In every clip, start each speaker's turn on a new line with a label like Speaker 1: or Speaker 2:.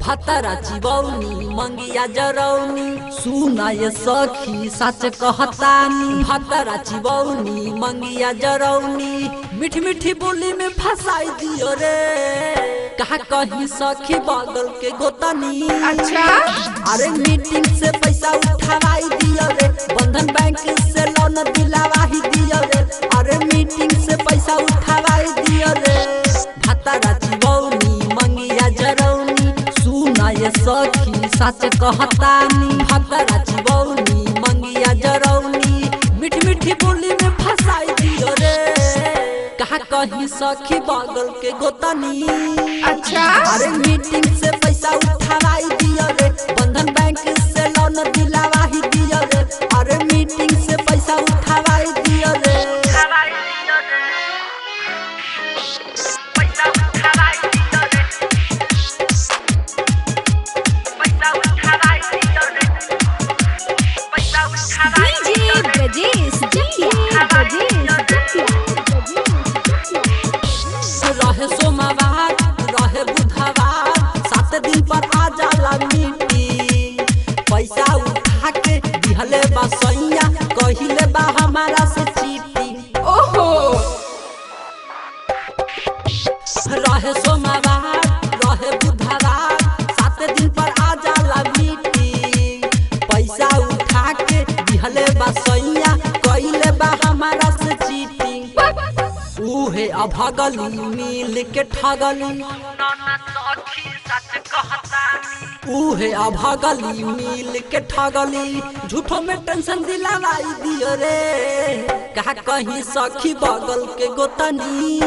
Speaker 1: भतरा चिबौनी मंगिया जरौनी सुना ये सखी सच कहतानी। भतरा चिबौनी मंगिया जरौनी मीठी मीठी बोली में फंसाई दियो रे। कहा कहीं सखी बगल के गोतनी।
Speaker 2: अच्छा
Speaker 1: अरे मीटिंग से पैसा उठावाई दियो रे, बंधन बैंक से लोन दिलावा ही दियो रे। अरे मीटिंग से पैसा उठावाई दियो रे। भतरा चिबौनी मंगिया जरौनी सुना ये सखी सच कहतानी। भतरा चिबौनी मंगिया जरौनी मीठी मीठी बोली में फंसाई दियो रे। कहा कहीं सखी बगल के गोतनी।
Speaker 2: अच्छा
Speaker 1: अरे मीटिंग से पैसा उठावाई दियो रे, बंधन बैंक से लोन दिलावा ही दियो रे। अरे मीटिंग से पैसा उठावाई दियो रे। रहे सोमवार रहे बुधवार 7 दिन पर आ जाला मीटिंग। पैसा उठा के दिहले बा सैया कहिले बा हमारा से चीटिंग।
Speaker 2: ओहो
Speaker 1: रहे सोमवार रहे बुधवार 7 दिन पर आ जाला मीटिंग। पैसा उठा के दिहले बा सैया कहिले बा हमारा से चीटिंग। उहे अभगली मिल के ठगली। उहे अभगली मिल के ठगली झूठो में टेंशन दिलावाई दियो रे। कहा कहीं सखी बगल के गोतनी।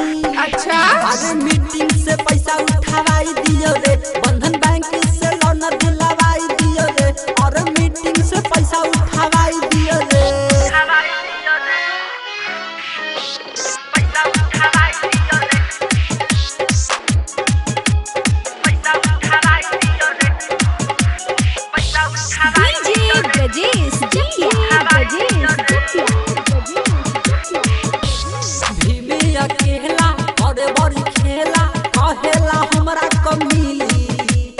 Speaker 2: अच्छा
Speaker 1: अरे मीटिंग से पैसा उठावाई दियो रे, बंधन बैंक से लोन दिलावाई दियो रे। और मीटिंग से पैसा उठावाई दियो रे। भीमी अकेला और बड़ी खेला कहेला हमरा कमीली।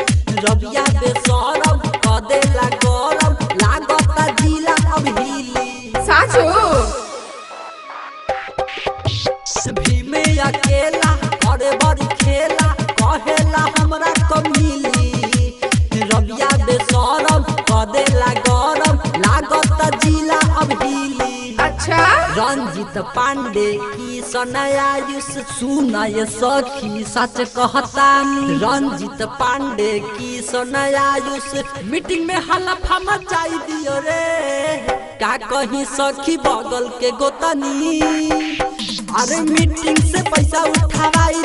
Speaker 1: रबिया बेसरम कदेला गरम लागता जिला अब हिली।
Speaker 2: साचो
Speaker 1: भीमे अकेला और बड़ी खेला कहेला हमरा कमीली। रबिया बेसरम कदेला गरम लागता जिला अब हिली।
Speaker 2: अच्छा
Speaker 1: रंजित पांडे की सनयायुष सुना ये सखी सच कहतानी। रंजित पांडे की सनयायुष मीटिंग में हलफा मचाई दियो रे। का कहीं सखी बगल के गोतनी। अरे मीटिंग से पैसा उठावाई